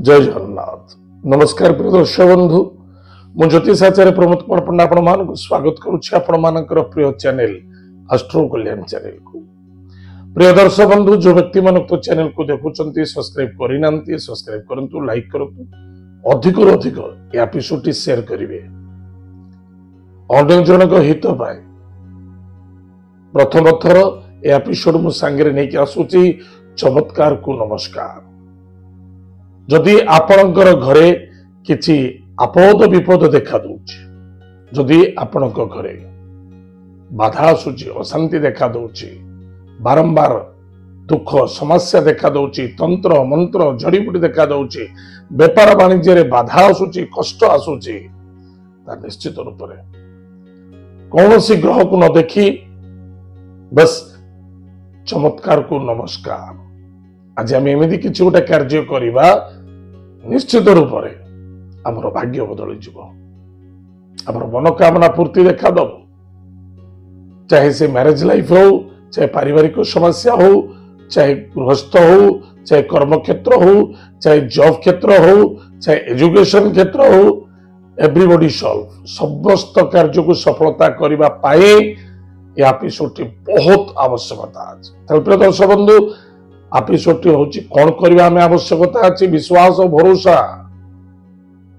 जय जगन्नाथ। नमस्कार प्रिय दर्शक बंधु, मु ज्योतिषाचार्य प्रमोद कुमार पंडा आपण मानक स्वागत करुछि आपण मानकर प्रिय चैनल एस्ट्रो कल्याण चैनल को। प्रिय दर्शक बंधु, जो व्यक्ति मानक तो चैनल को देखुचंती सब्सक्राइब करिनांती सब्सक्राइब करंतु, लाइक करंतु, अधिक रु अधिक ए एपिसोड शेयर करिवे अनेक जनक हित पाए। प्रथम थर ए एपिसोड मु संगे नै कि आसुची चमत्कार को नमस्कार। जदि आपणकर घरे किछि आपद विपद देखा दूची, जदि आपणक घरे बाधा आसुची, अशांति देखा दूची, बारंबार दुख समस्या देखा दूची, तंत्र मंत्र जड़ीबूटी देखा दूची, व्यापार वाणिज्य रे बाधा आसुची, कष्ट आसुची, ता निश्चित रूप से कौनसी ग्रह को न देखी बस चमत्कार को नमस्कार। आज आम एमती किसी गोटे कार्य करवा निश्चित रूप से आमर भाग्य बदली जीव, आमर मनोकामना पूर्ति देखा दब। चाहे से मैरिज लाइफ हो, चाहे पारिवारिक समस्या हो, चाहे गृहस्थ हो, चाहे कर्म क्षेत्र हो, चाहे जॉब क्षेत्र हो, चाहे एजुकेशन क्षेत्र हो, एवरीबॉडी सॉल्व समस्त कार्य को सफलता करने पाए यह एपिसोड बहुत आवश्यकता आज। प्रिय दर्शक बंधु, एपिसोड होची कौन करबा में आवश्यकता अछि, विश्वास और भरोसा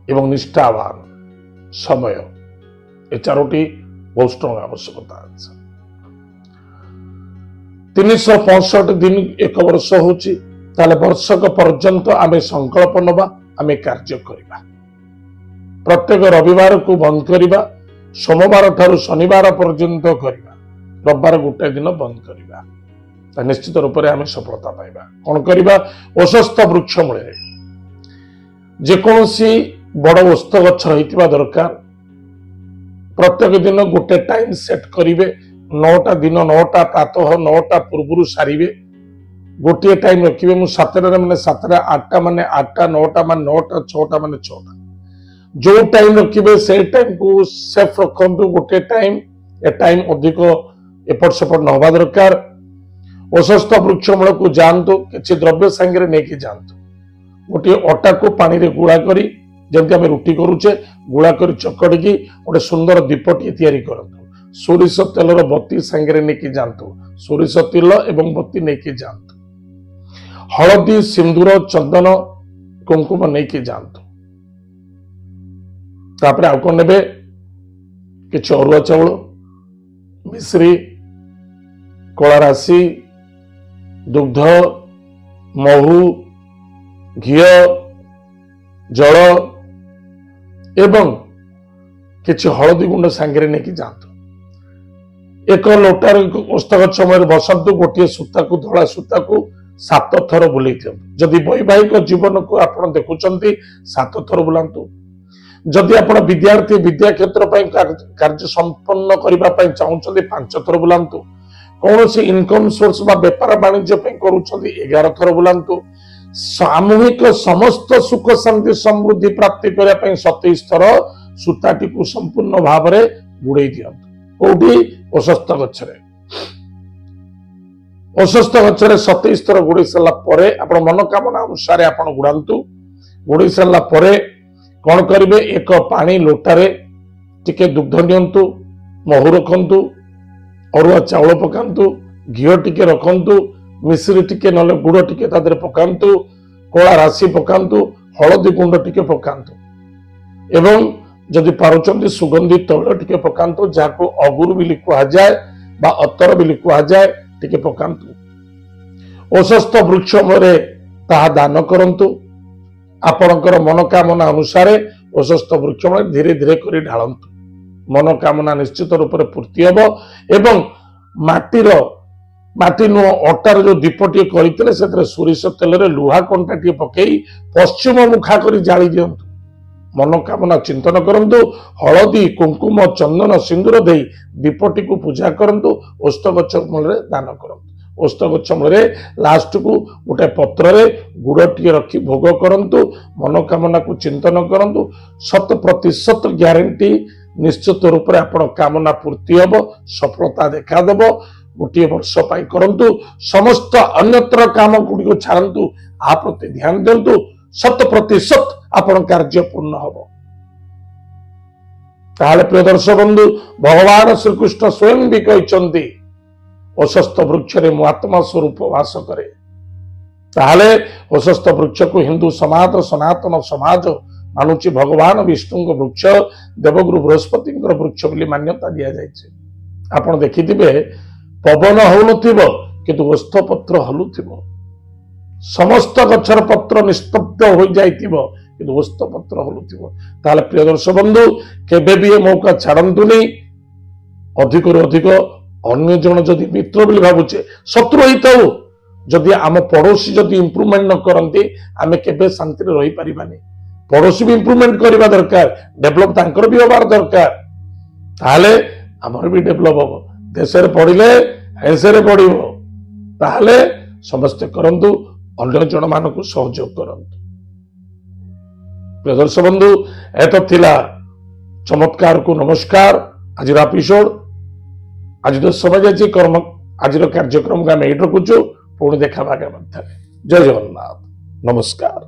एवं निष्ठावान समय, ए चारोटी बहुत स्ट्रांग आवश्यकता अछि। 365 दिन एक वर्ष होची, ताले वर्षक पर्यंत आमे संकल्प नबा, आमे कार्य करिबा। प्रत्येक रविवार को बंद करिबा, सोमवार ठारू शनिवार पर्यंत करिबा, रविवार गोटे दिन बंद करिबा, निश्चित रूप से आम सफलता पाइबा। कौन करबा, ओषस्थ वृक्ष मूल जेकोसी बड़ ओस्थ गछ रही दरकार। प्रत्येक दिन गोटे टाइम सेट करिवे, 9टा दिन 9टा प्रातः 9टा पूर्व सारे गोटे टाइम रखिए। मुझे 7टा माने 7टा, 8टा माने 8टा, 9टा माने 9टा, 6टा माने 6टा, जो टाइम रखिए से टाइम को सेफ रखु। गोटे टाइम ए टाइम अधिक एपट सेपट न होगा दरकार। ओषस्थ वृक्ष मूल को जातु, किसी द्रव्य सांगे नहीं जातु। गोटे अटा को पानी रे गुड़ा करी, जमी आम रुटी करुचे, गुड़ा कर चकड़ी गोटे सुंदर दीपटी तैयारी करतु। सोरिष तेलर बत्ती सांगे नहीं जातु, सोरिष तेल एवं बत्ती नहीं जातु। हलदी सिंदूर चंदन कुंकुम नहीं जातु। तापर आउ कौन ने कि अरुआ चाउल, मिश्री, कला राशि, दुग्ध, महू, घी, जल एवं किछि हलदी गुंड सांगे नहीं जातु। एक लोटार ओस्थ समय बसतु, गोटे सूता को धला सूता को 7 थर बुले दियंतु। जदि वैवाहिक जीवन को आपण देखुचंती 7 थर बुलांतु। जदि आपण विद्यार्थी विद्या क्षेत्र कार्य संपन्न करने चाहते 5 थर बुलांतु। कौन से इनकम सोर्स बा व्यापार वाणिज्य करुछंती 11 थर बुलांतु। सामूहिक समस्त सुख शांति समृद्धि प्राप्ति करने 27 थर सूताटी को संपूर्ण भाव में गुड़े दियंतु। कोठी ओषस्थ गछरे, ओषस्थ गछरे 27 थर गुड़े सारा परे आपण मनोकामना अनुसार आपण गुड़ांतु। गुड़े सारा परे कौन करिवे, एक पानी लोटारे टिके दुग्ध नियंतु, महू रखंतु, अरुआ चाउल पकांतु, घी टिके रखंतु, मिश्री टिके नले गुड़ टिके तादर पकांतु, कला राशि पकांतु, हलदी गुंड टिके पकांतु एवं जदि पारुचंती सुगंधी तैल टिके पकांतु, जाको अगुर बिली कुहा जाए बा अतर बिली कुहा जाए, टिके पकांतु। ओषस्थ वृक्ष मूले ताहा दान करंतु। आपणकर मनोकामना अनुसार ओषस्थ वृक्ष मूले धीरे धीरे करी ढालंतु। मनोकामना निश्चित रूप से पूर्ति हम। एवं माटी नुह अटार जो दीपटी करते सोरिष तेल लुहा कंटा टे पकई पश्चिम मुखा कर जाली दिंतु। मनोकामना चिंतन करंतु। हलदी कुंकुम चंदन सिंदूर दे दीपटी को पूजा करंतु। ओस्थ गछ मूल दान करंतु। ओस्थ गछ मूल लास्ट को गोटे पत्र गुड़ टी रखी भोग करंतु। मनोकामना को चिंतन करंतु। 100% ग्यारंटी निश्चित रूप से आपण कामना पूर्ति हम, सफलता देखादेव। गोटे वर्ष करंतु। समस्त अन्यत्र काम गुड़ी छाड़ू, आ प्रति ध्यान दिंतु। शत% आपण कार्य पूर्ण हम। ताहले प्रिय दर्शक बंधु भगवान श्रीकृष्ण स्वयं भी कहते वशस्थ वृक्ष रे मु आत्मा स्वरूप वास करे। ताहले वशस्थ वृक्ष को हिंदू समाज सनातन समाज मानुची भगवान विष्णु वृक्ष देवगुरु बृहस्पति वृक्ष बोली मान्यता दि जाए। आपण देखिथिबे पवन होउनथिबो किंतु ओस्थ पत्र हलुथिबो, समस्त गछर पत्र निस्तब्ध हो जाइथिबो किंतु ओस्थ पत्र हलुथिबो। ताहले प्रिय दर्शक बंधु केबे भी मौका छाड़ंतुनी। अधिक अधिक अन्य जन जदि मित्र बोली भावुचे शत्रु होइताउ, जदि आम पड़ोसी जदि इम्प्रूवमेंट न करंती आमे केबे शांति रे रही परिबानी। पड़ोसी भी इम्प्रूवमेंट करबा दरकार, डेवलप तांकर भी होबार दरकार, ताहले हमर भी डेवलप हो। देश रे पड़िले हेसे रे पड़िबो, ताहले समस्त करंतु अन्य जन मानकु सहयोग करंतु। प्रिय दर्शक बंधु एत थिला चमत्कार को नमस्कार आज एपिसोड। आज तो समय जाइए कर्म आज कार्यक्रम को आम ये रखुचु, पुणी देखा आगे। जय जगन्नाथ, नमस्कार।